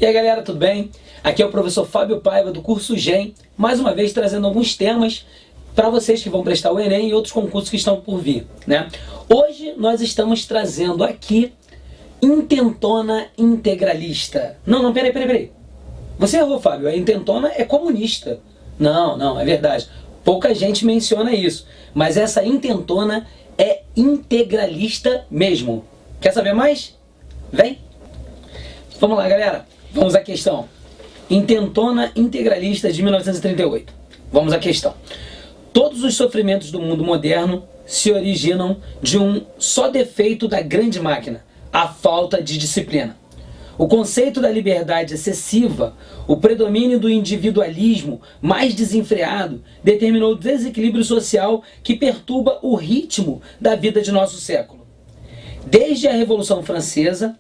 E aí galera, tudo bem? Aqui é o professor Fábio Paiva do curso GEM, mais uma vez trazendo alguns temas para vocês que vão prestar o Enem e outros concursos que estão por vir, né? Hoje nós estamos trazendo aqui intentona integralista. Não, peraí. Você errou, Fábio, a intentona é comunista. Não, é verdade. Pouca gente menciona isso, mas essa intentona é integralista mesmo. Quer saber mais? Vem! Vamos lá, galera. Vamos à questão. Intentona integralista de 1938. Vamos à questão. Todos os sofrimentos do mundo moderno se originam de um só defeito da grande máquina: a falta de disciplina. O conceito da liberdade excessiva, o predomínio do individualismo mais desenfreado, determinou o desequilíbrio social que perturba o ritmo da vida de nosso século. Desde a Revolução Francesa,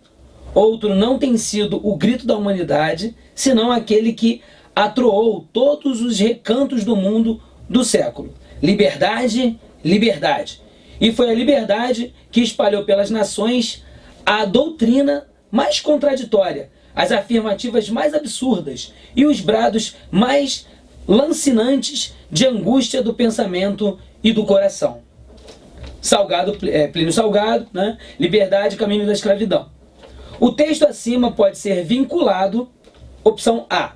outro não tem sido o grito da humanidade, senão aquele que atroou todos os recantos do mundo do século: liberdade, liberdade. E foi a liberdade que espalhou pelas nações a doutrina mais contraditória, as afirmativas mais absurdas e os brados mais lancinantes de angústia do pensamento e do coração. Plínio Salgado, né? Liberdade, caminho da escravidão. O texto acima pode ser vinculado, opção A,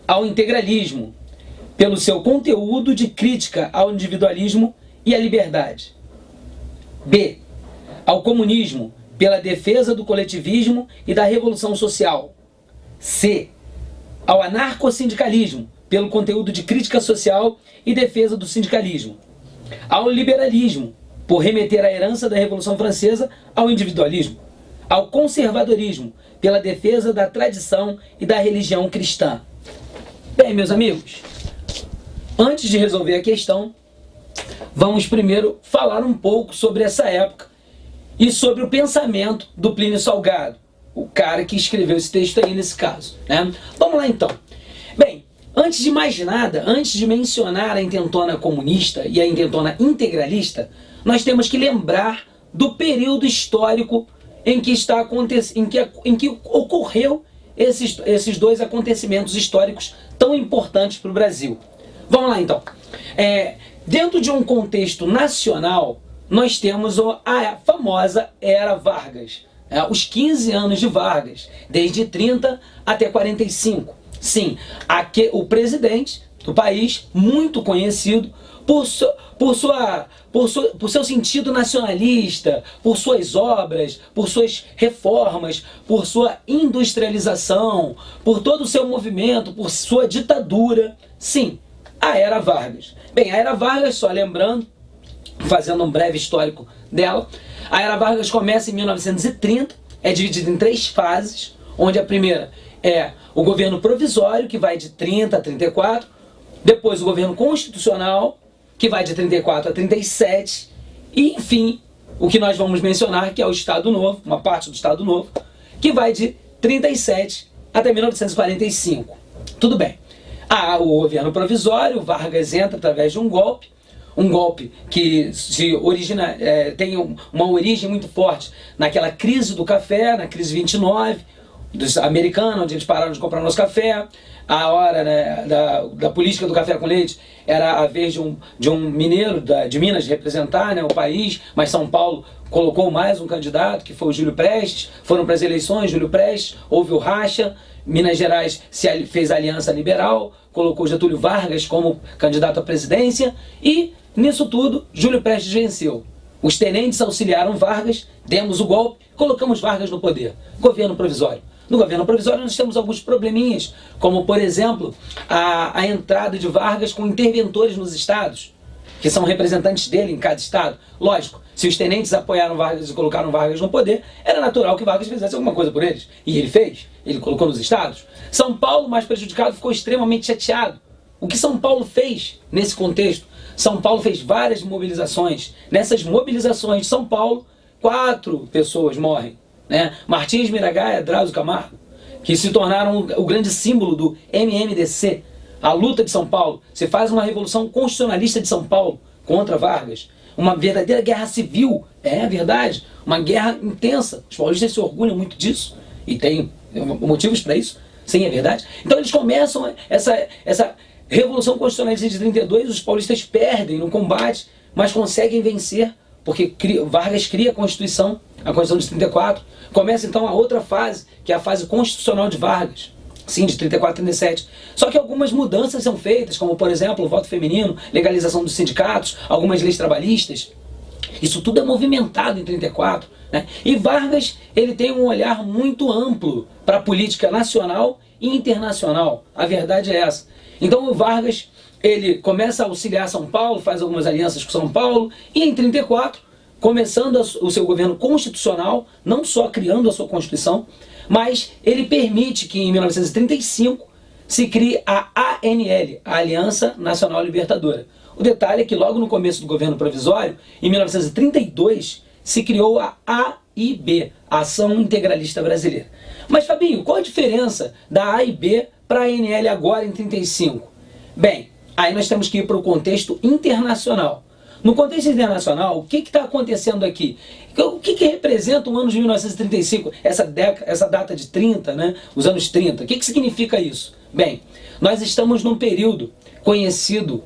ao integralismo, pelo seu conteúdo de crítica ao individualismo e à liberdade. B, ao comunismo, pela defesa do coletivismo e da revolução social. C, ao anarcossindicalismo, pelo conteúdo de crítica social e defesa do sindicalismo. Ao liberalismo, por remeter a herança da Revolução Francesa ao individualismo. Ao conservadorismo, pela defesa da tradição e da religião cristã. Bem, meus amigos, antes de resolver a questão, vamos primeiro falar um pouco sobre essa época e sobre o pensamento do Plínio Salgado, o cara que escreveu esse texto aí nesse caso, né? Vamos lá então. Bem, antes de mais nada, antes de mencionar a intentona comunista e a intentona integralista, nós temos que lembrar do período histórico em que ocorreu esses dois acontecimentos históricos tão importantes para o Brasil. Vamos lá então. Dentro de um contexto nacional, nós temos a famosa Era Vargas, os 15 anos de Vargas, desde 30 até 45. Sim, o presidente do país, muito conhecido por seu sentido nacionalista, por suas obras, por suas reformas, por sua industrialização, por todo o seu movimento, por sua ditadura. Sim, a Era Vargas. Bem, a Era Vargas, só lembrando, fazendo um breve histórico dela, a Era Vargas começa em 1930, é dividida em 3 fases, onde a primeira é o governo provisório, que vai de 30 a 34, depois o governo constitucional, que vai de 34 a 37, e enfim, o que nós vamos mencionar, que é o Estado Novo, uma parte do Estado Novo, que vai de 37 até 1945. Tudo bem. O governo provisório, Vargas entra através de um golpe que tem uma origem muito forte naquela crise do café, na crise 29, dos americanos, onde eles pararam de comprar nosso café. A hora, né, da política do café com leite era a vez de um mineiro de Minas representar, né, o país, mas São Paulo colocou mais um candidato, que foi o Júlio Prestes. Foram para as eleições, Júlio Prestes, houve o racha, Minas Gerais fez aliança liberal, colocou Getúlio Vargas como candidato à presidência e, nisso tudo, Júlio Prestes venceu. Os tenentes auxiliaram Vargas, demos o golpe, colocamos Vargas no poder. Governo provisório. No governo provisório nós temos alguns probleminhas, como por exemplo, a entrada de Vargas com interventores nos estados, que são representantes dele em cada estado. Lógico, se os tenentes apoiaram Vargas e colocaram Vargas no poder, era natural que Vargas fizesse alguma coisa por eles. E ele fez, ele colocou nos estados. São Paulo, mais prejudicado, ficou extremamente chateado. O que São Paulo fez nesse contexto? São Paulo fez várias mobilizações. Nessas mobilizações de São Paulo, 4 pessoas morrem, né? Martins Miragaia, Drauzio Camargo, que se tornaram o grande símbolo do MMDC, a luta de São Paulo. Você faz uma revolução constitucionalista de São Paulo contra Vargas, uma verdadeira guerra civil, é verdade, uma guerra intensa. Os paulistas se orgulham muito disso e tem motivos para isso. Sim, é verdade? Então eles começam essa Revolução Constitucionalista de 32, os paulistas perdem no combate, mas conseguem vencer, porque Vargas cria a Constituição de 34. Começa então a outra fase, que é a fase constitucional de Vargas, sim, de 34 a 37. Só que algumas mudanças são feitas, como por exemplo o voto feminino, legalização dos sindicatos, algumas leis trabalhistas. Isso tudo é movimentado em 34, né? E Vargas, ele tem um olhar muito amplo para a política nacional e internacional. A verdade é essa. Então o Vargas, ele começa a auxiliar São Paulo, faz algumas alianças com São Paulo, e em 34, começando o seu governo constitucional, não só criando a sua Constituição, mas ele permite que em 1935 se crie a ANL, a Aliança Nacional Libertadora. O detalhe é que logo no começo do governo provisório, em 1932, se criou a AIB, a Ação Integralista Brasileira. Mas Fabinho, qual a diferença da AIB para a ANL agora em 35? Bem, aí nós temos que ir para o contexto internacional. No contexto internacional, o que está acontecendo aqui? O que representa o ano de 1935, essa data de 30, né? Os anos 30? O que significa isso? Bem, nós estamos num período conhecido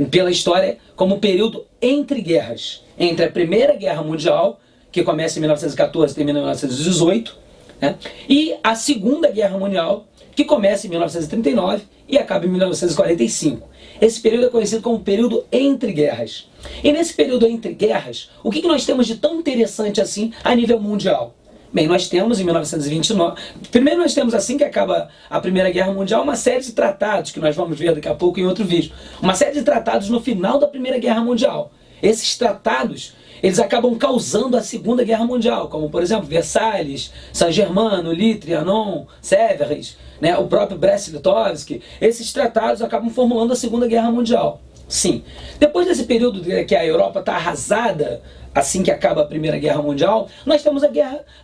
pela história como período entre guerras. Entre a Primeira Guerra Mundial, que começa em 1914 e termina em 1918, né? E a Segunda Guerra Mundial, que começa em 1939 e acaba em 1945. Esse período é conhecido como período entre guerras. E nesse período entre guerras, o que nós temos de tão interessante assim a nível mundial? Bem, nós temos em 1929... Primeiro nós temos, assim que acaba a Primeira Guerra Mundial, uma série de tratados, que nós vamos ver daqui a pouco em outro vídeo. Uma série de tratados no final da Primeira Guerra Mundial. Esses tratados, eles acabam causando a Segunda Guerra Mundial, como por exemplo Versalhes, Saint-Germain, Lille, Trianon, Sèvres, né, o próprio Brest-Litovsk. Esses tratados acabam formulando a Segunda Guerra Mundial. Sim. Depois desse período que a Europa está arrasada, assim que acaba a Primeira Guerra Mundial, nós temos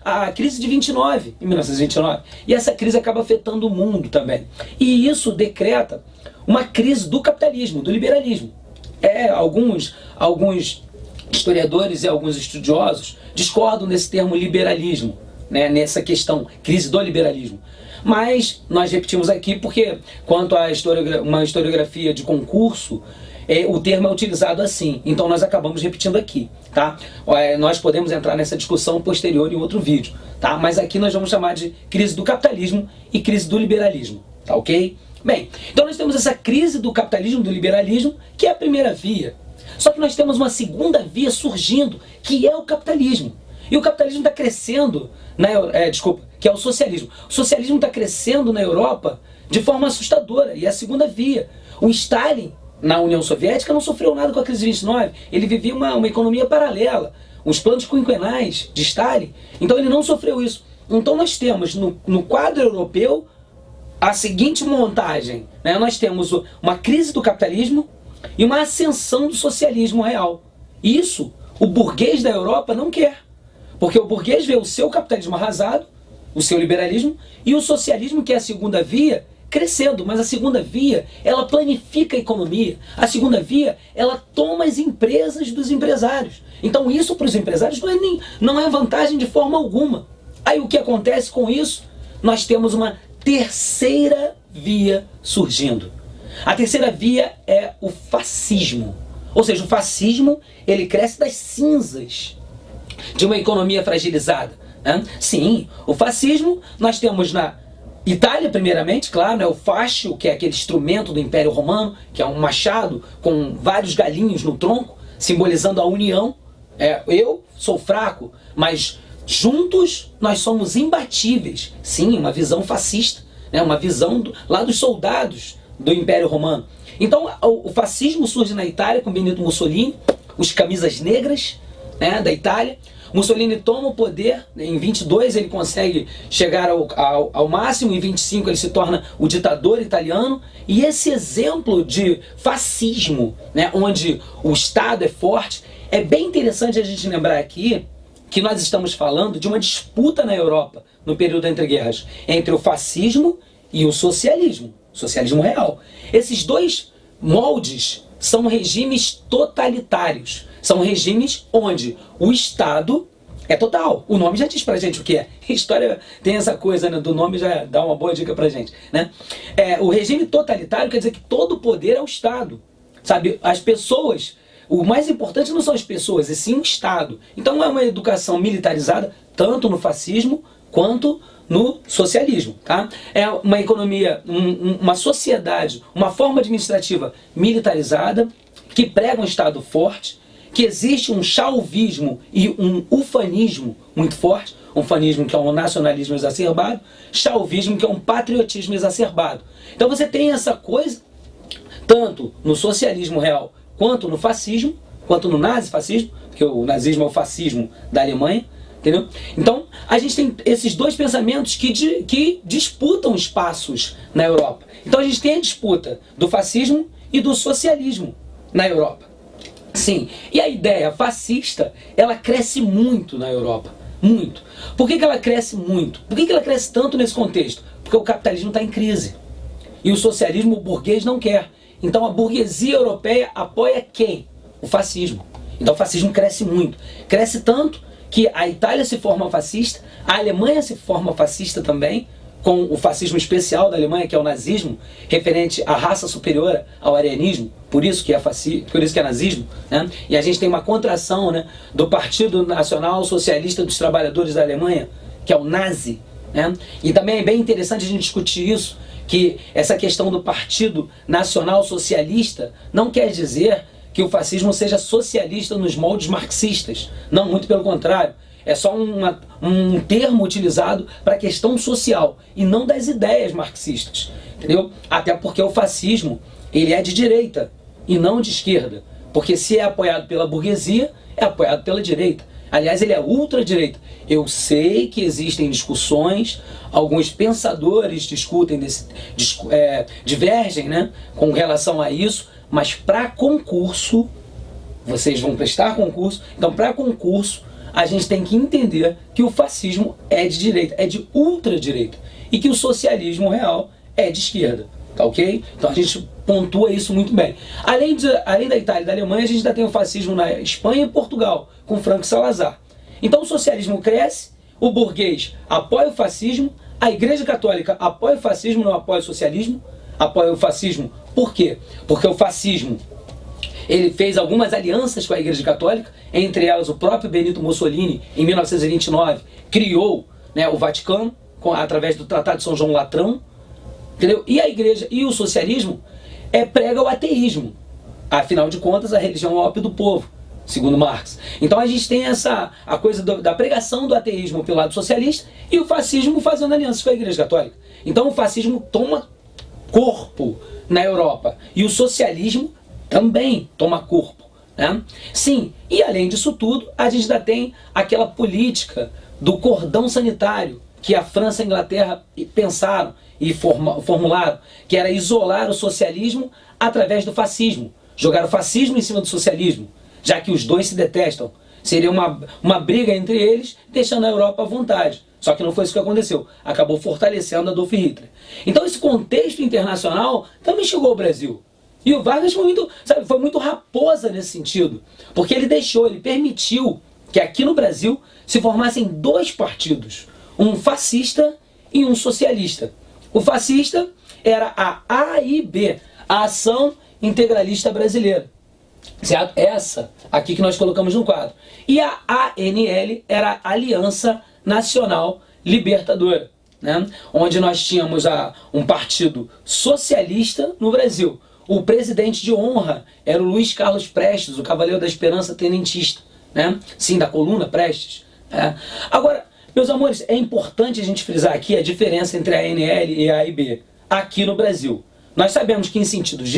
a crise de 29, em 1929. E essa crise acaba afetando o mundo também. E isso decreta uma crise do capitalismo, do liberalismo. Alguns historiadores e alguns estudiosos discordam desse termo liberalismo, né, nessa questão, crise do liberalismo. Mas nós repetimos aqui porque, quanto a uma historiografia de concurso, o termo é utilizado assim. Então nós acabamos repetindo aqui, tá? Nós podemos entrar nessa discussão posterior em outro vídeo, tá? Mas aqui nós vamos chamar de crise do capitalismo e crise do liberalismo, tá ok? Bem, então nós temos essa crise do capitalismo, do liberalismo, que é a primeira via. Só que nós temos uma segunda via surgindo, que é o capitalismo. E o capitalismo está crescendo, que é o socialismo. O socialismo está crescendo na Europa de forma assustadora, e é a segunda via. O Stalin, na União Soviética, não sofreu nada com a crise de 29, ele vivia uma economia paralela, os planos quinquenais de Stalin, então ele não sofreu isso. Então nós temos no quadro europeu a seguinte montagem, né? Nós temos uma crise do capitalismo e uma ascensão do socialismo real. Isso o burguês da Europa não quer, porque o burguês vê o seu capitalismo arrasado, o seu liberalismo, e o socialismo, que é a segunda via, crescendo. Mas a segunda via, ela planifica a economia. A segunda via, ela toma as empresas dos empresários. Então isso para os empresários não é vantagem de forma alguma. Aí o que acontece com isso? Nós temos uma terceira via surgindo. A terceira via é o fascismo. Ou seja, o fascismo, ele cresce das cinzas de uma economia fragilizada, né? Sim, o fascismo nós temos na Itália, primeiramente, claro, né? O fascio, que é aquele instrumento do Império Romano, que é um machado com vários galinhos no tronco, simbolizando a união. Eu sou fraco, mas juntos nós somos imbatíveis. Sim, uma visão fascista, né? Uma visão lá dos soldados do Império Romano. Então o fascismo surge na Itália com Benito Mussolini, os camisas negras, né, da Itália. Mussolini toma o poder, em 22 ele consegue chegar ao máximo, em 25 ele se torna o ditador italiano, e esse exemplo de fascismo, né, onde o Estado é forte, é bem interessante a gente lembrar aqui que nós estamos falando de uma disputa na Europa, no período entre guerras, entre o fascismo e o socialismo real. Esses dois moldes são regimes totalitários. São regimes onde o Estado É total. O nome já diz pra gente o que é. A história tem essa coisa, né, do nome, já dá uma boa dica pra gente, né? O regime totalitário quer dizer que todo o poder é o Estado. Sabe, as pessoas, o mais importante não são as pessoas, e sim o Estado. Então é uma educação militarizada, tanto no fascismo quanto no socialismo, tá? É uma economia, uma sociedade, uma forma administrativa militarizada, que prega um Estado forte, que existe um chauvismo e um ufanismo muito forte, um ufanismo que é um nacionalismo exacerbado, chauvismo que é um patriotismo exacerbado. Então você tem essa coisa, tanto no socialismo real, quanto no fascismo, quanto no nazifascismo, porque o nazismo é o fascismo da Alemanha, entendeu? Então a gente tem esses dois pensamentos que disputam espaços na Europa. Então a gente tem a disputa do fascismo e do socialismo na Europa. Sim, e a ideia fascista, ela cresce muito na Europa, muito. Por que ela cresce muito? Por que ela cresce tanto nesse contexto? Porque o capitalismo está em crise. E o socialismo, o burguês não quer. Então a burguesia europeia apoia quem? O fascismo. Então o fascismo cresce muito. Cresce tanto que a Itália se forma fascista, a Alemanha se forma fascista também, com o fascismo especial da Alemanha, que é o nazismo, referente à raça superior ao arianismo, por isso que é nazismo, né? E a gente tem uma contração, né, do Partido Nacional Socialista dos Trabalhadores da Alemanha, que é o nazi, né? E também é bem interessante a gente discutir isso, que essa questão do Partido Nacional Socialista não quer dizer que o fascismo seja socialista nos moldes marxistas. Não, muito pelo contrário. É só um termo utilizado para a questão social e não das ideias marxistas, entendeu? Até porque o fascismo, ele é de direita e não de esquerda. Porque se é apoiado pela burguesia, é apoiado pela direita. Aliás, ele é ultradireita. Eu sei que existem discussões, alguns pensadores discutem, divergem, né, com relação a isso, mas para concurso, vocês vão prestar concurso, então para concurso, a gente tem que entender que o fascismo é de direita, é de ultradireita, e que o socialismo real é de esquerda, tá ok? Então a gente pontua isso muito bem. Além da Itália e da Alemanha, a gente ainda tem o fascismo na Espanha e Portugal, com Franco e Salazar. Então o socialismo cresce, o burguês apoia o fascismo, a Igreja Católica apoia o fascismo, não apoia o socialismo, apoia o fascismo. Por quê? Porque o fascismo, ele fez algumas alianças com a Igreja Católica, entre elas o próprio Benito Mussolini, em 1929, criou, né, o Vaticano, através do Tratado de São João Latrão, entendeu? E a Igreja e o socialismo prega o ateísmo. Afinal de contas, a religião é o ópio do povo, segundo Marx. Então a gente tem a coisa da pregação do ateísmo pelo lado socialista e o fascismo fazendo alianças com a Igreja Católica. Então o fascismo toma corpo na Europa e o socialismo também toma corpo, né? Sim, e além disso tudo, a gente ainda tem aquela política do cordão sanitário que a França e a Inglaterra pensaram e formularam, que era isolar o socialismo através do fascismo, jogar o fascismo em cima do socialismo, já que os dois se detestam. Seria uma briga entre eles, deixando a Europa à vontade. Só que não foi isso que aconteceu. Acabou fortalecendo Adolf Hitler. Então esse contexto internacional também chegou ao Brasil. E o Vargas foi muito raposa nesse sentido, porque ele permitiu que aqui no Brasil se formassem dois partidos, um fascista e um socialista. O fascista era a AIB, a Ação Integralista Brasileira, certo? Essa aqui que nós colocamos no quadro. E a ANL era a Aliança Nacional Libertadora, né? Onde nós tínhamos um partido socialista no Brasil. O presidente de honra era o Luiz Carlos Prestes, o Cavaleiro da Esperança tenentista, né? Sim, da coluna Prestes. Né? Agora, meus amores, é importante a gente frisar aqui a diferença entre a ANL e a AIB aqui no Brasil. Nós sabemos que em sentidos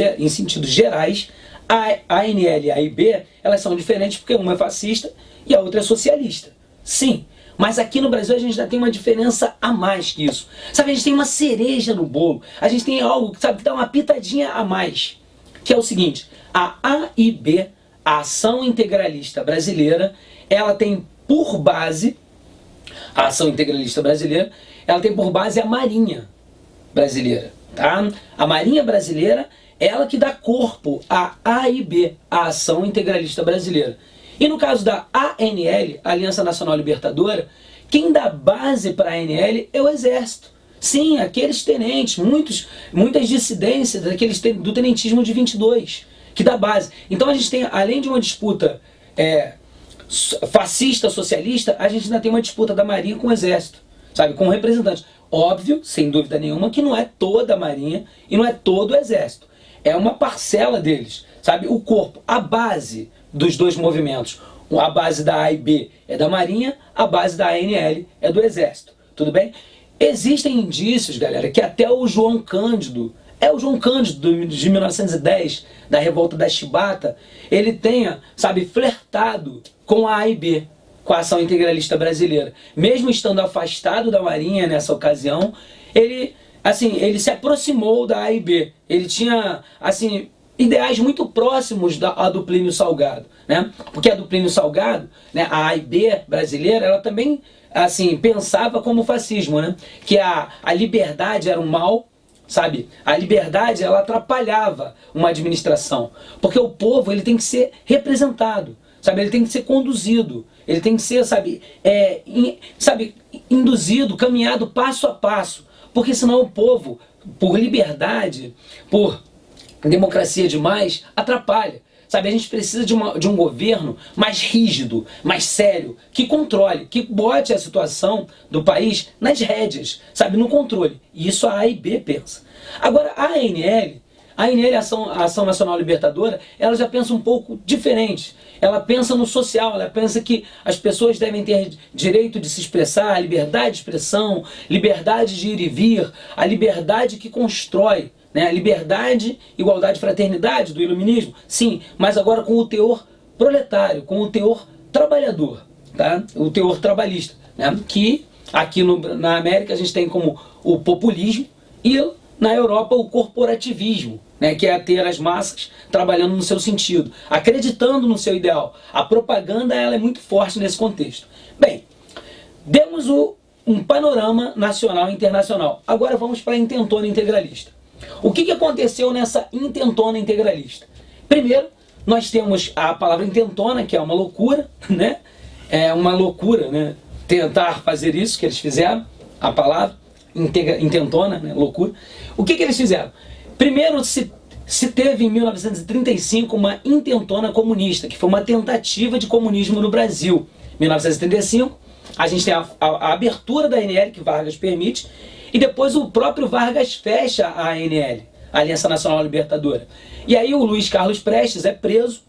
gerais, a ANL e a AIB, elas são diferentes porque uma é fascista e a outra é socialista. Sim, mas aqui no Brasil a gente já tem uma diferença a mais que isso. Sabe, a gente tem uma cereja no bolo. A gente tem algo, sabe, que dá uma pitadinha a mais. Que é o seguinte, a AIB, a Ação Integralista Brasileira, ela tem por base, a Ação Integralista Brasileira, ela tem por base a Marinha Brasileira, tá? A Marinha Brasileira, ela que dá corpo à AIB, a Ação Integralista Brasileira. E no caso da ANL, Aliança Nacional Libertadora, quem dá base para a ANL é o Exército. Sim, aqueles tenentes, muitas dissidências do tenentismo de 22, que dá base. Então a gente tem, além de uma disputa fascista, socialista, a gente ainda tem uma disputa da Marinha com o Exército, sabe, com representantes. Óbvio, sem dúvida nenhuma, que não é toda a Marinha e não é todo o Exército. É uma parcela deles, sabe, o corpo, a base dos dois movimentos. A base da A e B é da Marinha, a base da ANL é do Exército. Tudo bem? Existem indícios, galera, que até o João Cândido, o João Cândido de 1910, da revolta da Chibata, ele tenha, sabe, flertado com a A e B, com a Ação Integralista Brasileira. Mesmo estando afastado da Marinha nessa ocasião, ele se aproximou da A e B. Ele tinha, assim, ideais muito próximos do Plínio Salgado, né? Porque a do Plínio Salgado, né, a A e B brasileira, ela também, assim, pensava como fascismo, né? Que a liberdade era um mal, sabe? A liberdade, ela atrapalhava uma administração, porque o povo, ele tem que ser representado, sabe? Ele tem que ser conduzido, ele tem que ser, sabe, induzido, caminhado passo a passo, porque senão o povo, por liberdade, por democracia demais, atrapalha. Sabe, a gente precisa de um governo mais rígido, mais sério, que controle, que bote a situação do país nas rédeas, sabe, no controle. E isso a e B pensa. Agora, a ANL, a Ação Nacional Libertadora, ela já pensa um pouco diferente. Ela pensa no social, ela pensa que as pessoas devem ter direito de se expressar, liberdade de expressão, liberdade de ir e vir, a liberdade que constrói, né? Liberdade, igualdade, fraternidade do iluminismo, sim, mas agora com o teor proletário, com o teor trabalhador, tá? O teor trabalhista, né? Que aqui na América a gente tem como o populismo e na Europa o corporativismo, né? Que é ter as massas trabalhando no seu sentido, acreditando no seu ideal. A propaganda, ela é muito forte nesse contexto. Bem, demos um panorama nacional e internacional. Agora vamos para a intentona integralista. O que aconteceu nessa intentona integralista? Primeiro, nós temos a palavra intentona, que é uma loucura, né? É uma loucura, né? Tentar fazer isso que eles fizeram, a palavra intentona, né? Loucura. O que eles fizeram? Primeiro, se teve em 1935 uma intentona comunista, que foi uma tentativa de comunismo no Brasil. 1935, a gente tem a abertura da ANL, que Vargas permite, e depois o próprio Vargas fecha a ANL, a Aliança Nacional Libertadora. E aí o Luiz Carlos Prestes é preso,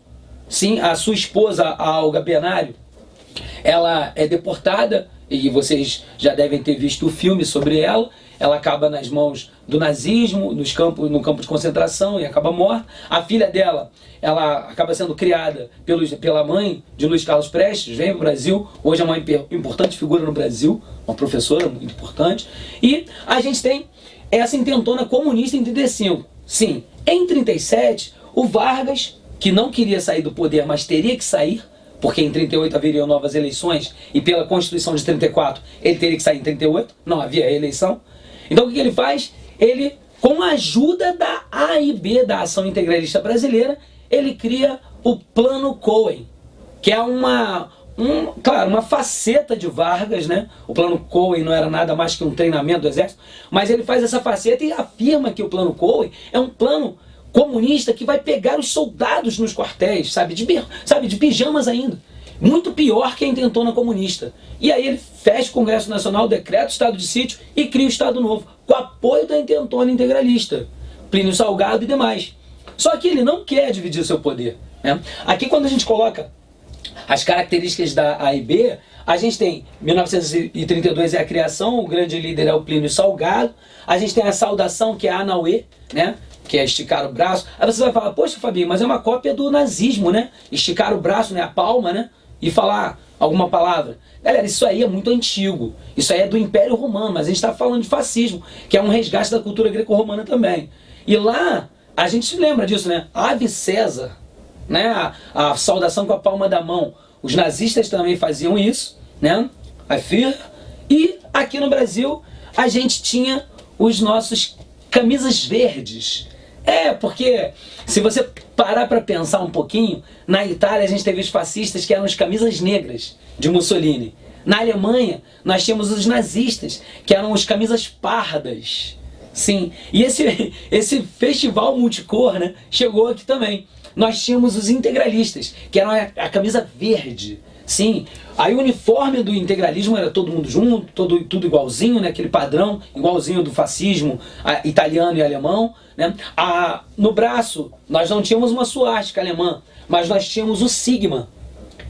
sim, a sua esposa, a Olga Benário, ela é deportada, e vocês já devem ter visto o filme sobre ela. Ela acaba nas mãos do nazismo, no campo de concentração, e acaba morta. A filha dela, ela acaba sendo criada pela mãe de Luiz Carlos Prestes, vem para o Brasil, hoje é uma importante figura no Brasil, uma professora muito importante. E a gente tem essa intentona comunista em 35. Sim, em 37, o Vargas, que não queria sair do poder, mas teria que sair, porque em 38 haveriam novas eleições, e pela Constituição de 34, ele teria que sair em 38, não havia eleição. Então o que ele faz? Ele, com a ajuda da A e B, da Ação Integralista Brasileira, ele cria o Plano Cohen, que é claro, uma faceta de Vargas, né? O Plano Cohen não era nada mais que um treinamento do Exército, mas ele faz essa faceta e afirma que o Plano Cohen é um plano comunista que vai pegar os soldados nos quartéis, sabe, de pijamas ainda. Muito pior que a intentona comunista. E aí ele fecha o Congresso Nacional, decreta o estado de sítio e cria o Estado Novo, com apoio da intentona integralista, Plínio Salgado e demais. Só que ele não quer dividir seu poder, né? Aqui, quando a gente coloca as características da A e B, a gente tem 1932 é a criação, o grande líder é o Plínio Salgado. A gente tem a saudação, que é a Anauê, né? Que é esticar o braço. Aí você vai falar, poxa, Fabinho, mas é uma cópia do nazismo, né? Esticar o braço, né? A palma, né? E falar alguma palavra. Galera, isso aí é muito antigo. Isso aí é do Império Romano, mas a gente está falando de fascismo, que é um resgate da cultura greco-romana também. E lá, a gente lembra disso, né? Ave César, né? A saudação com a palma da mão. Os nazistas também faziam isso, né? E aqui no Brasil, a gente tinha os nossos camisas verdes, Porque se você parar para pensar um pouquinho, na Itália a gente teve os fascistas que eram as camisas negras de Mussolini. Na Alemanha nós tínhamos os nazistas, que eram as camisas pardas. Sim, e esse festival multicor, né, chegou aqui também. Nós tínhamos os integralistas, que eram a camisa verde. Sim, aí o uniforme do integralismo era todo mundo junto, tudo igualzinho, né? Aquele padrão igualzinho do fascismo italiano e alemão, né? No braço nós não tínhamos uma suástica alemã, mas nós tínhamos o sigma.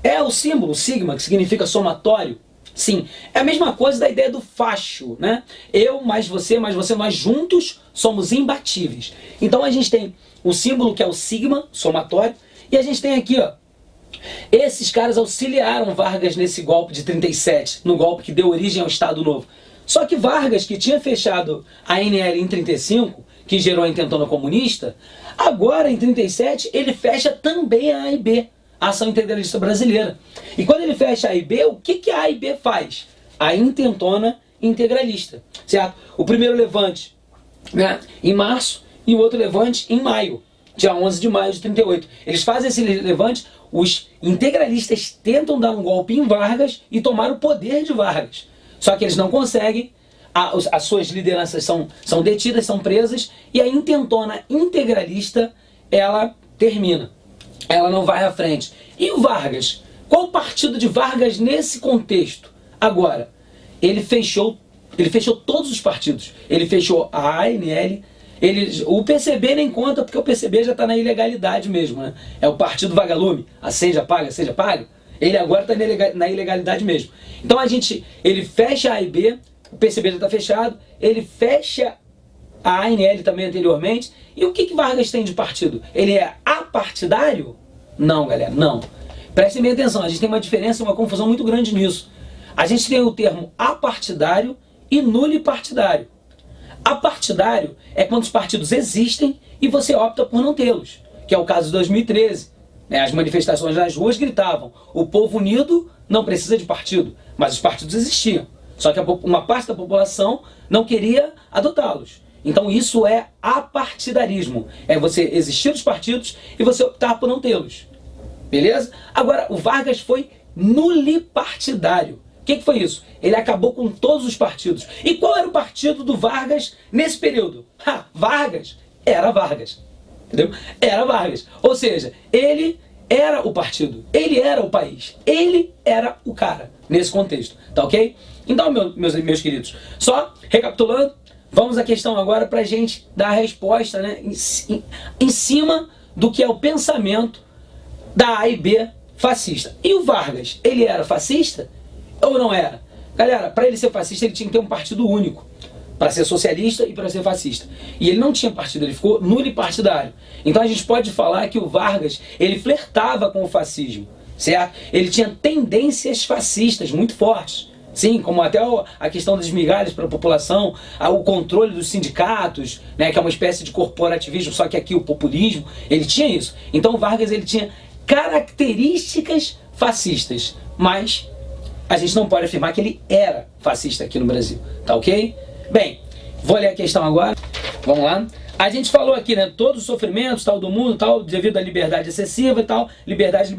É o símbolo sigma, que significa somatório. Sim, é a mesma coisa da ideia do facho, né? Eu mais você, nós juntos somos imbatíveis. Então a gente tem o símbolo que é o sigma, somatório, e a gente tem aqui, ó, esses caras auxiliaram Vargas nesse golpe de 37, no golpe que deu origem ao Estado Novo. Só que Vargas, que tinha fechado a ANL em 35, que gerou a Intentona Comunista, agora em 37 ele fecha também a AIB, a Ação Integralista Brasileira. E quando ele fecha a AIB, o que a AIB faz? A Intentona Integralista, certo? O primeiro levante, né, em março e o outro levante em maio, dia 11 de maio de 38. Eles fazem esse levante, os integralistas tentam dar um golpe em Vargas e tomar o poder de Vargas. Só que eles não conseguem, as suas lideranças são detidas, são presas, e a Intentona Integralista, ela termina. Ela não vai à frente. E o Vargas? Qual o partido de Vargas nesse contexto? Agora, ele fechou todos os partidos. Ele fechou a ANL, o PCB nem conta, porque o PCB já está na ilegalidade mesmo, né? É o partido vagalume, seja paga, seja pago. Ele agora está na ilegalidade mesmo. Então ele fecha a AIB, o PCB já está fechado, ele fecha a ANL também anteriormente. E o que Vargas tem de partido? Ele é apartidário? Não, galera, não. Prestem bem atenção, a gente tem uma diferença, uma confusão muito grande nisso. A gente tem o termo apartidário e nulipartidário. Apartidário é quando os partidos existem e você opta por não tê-los, que é o caso de 2013. As manifestações nas ruas gritavam: o povo unido não precisa de partido, mas os partidos existiam. Só que uma parte da população não queria adotá-los. Então isso é apartidarismo. É você existir os partidos e você optar por não tê-los. Beleza? Agora, o Vargas foi nulipartidário. O que foi isso? Ele acabou com todos os partidos. E qual era o partido do Vargas nesse período? Vargas era Vargas. Entendeu? Era Vargas. Ou seja, ele era o partido, ele era o país, ele era o cara nesse contexto. Tá ok? Então, meus queridos, só recapitulando, vamos à questão agora para a gente dar a resposta, né, em cima do que é o pensamento da AIB fascista. E o Vargas, ele era fascista ou não era? Galera, para ele ser fascista, ele tinha que ter um partido único, para ser socialista e para ser fascista. E ele não tinha partido, ele ficou nulipartidário. Então a gente pode falar que o Vargas, ele flertava com o fascismo, certo? Ele tinha tendências fascistas muito fortes. Sim, como até a questão das migalhas para a população, o controle dos sindicatos, né, que é uma espécie de corporativismo, só que aqui o populismo, ele tinha isso. Então o Vargas, ele tinha características fascistas, mas a gente não pode afirmar que ele era fascista aqui no Brasil, tá ok? Bem, vou ler a questão agora, vamos lá. A gente falou aqui, né, todos os sofrimentos, tal, do mundo, tal, devido à liberdade excessiva e tal, liberdade.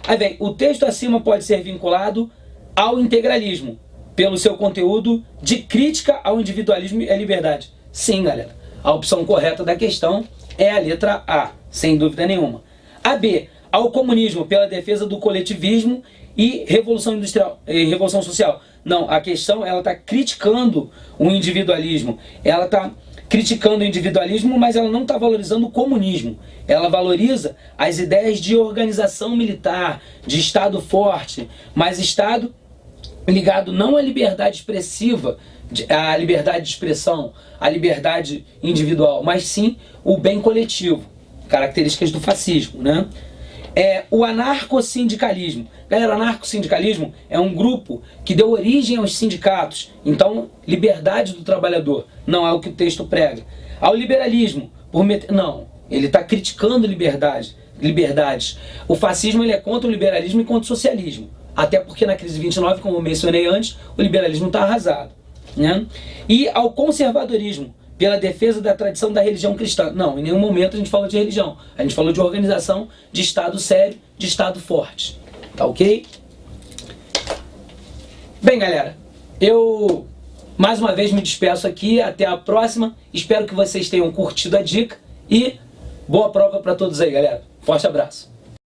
Aí vem, o texto acima pode ser vinculado ao integralismo, pelo seu conteúdo de crítica ao individualismo e à liberdade. Sim, galera, a opção correta da questão é a letra A, sem dúvida nenhuma. A B, ao comunismo pela defesa do coletivismo e revolução industrial e revolução social. Não, a questão, ela está criticando o individualismo, ela está criticando o individualismo, mas ela não está valorizando o comunismo. Ela valoriza as ideias de organização militar, de Estado forte, mas Estado ligado não à liberdade expressiva, à liberdade de expressão, à liberdade individual, mas sim o bem coletivo, características do fascismo, né? O anarcossindicalismo. Galera, o anarcossindicalismo é um grupo que deu origem aos sindicatos. Então, liberdade do trabalhador não é o que o texto prega. Ao liberalismo, não, ele está criticando liberdades. O fascismo, ele é contra o liberalismo e contra o socialismo. Até porque na crise de 29, como eu mencionei antes, o liberalismo está arrasado, né? E ao conservadorismo, pela defesa da tradição da religião cristã. Não, em nenhum momento a gente falou de religião. A gente falou de organização, de Estado sério, de Estado forte. Tá ok? Bem, galera, eu mais uma vez me despeço aqui. Até a próxima. Espero que vocês tenham curtido a dica e boa prova para todos aí, galera. Forte abraço.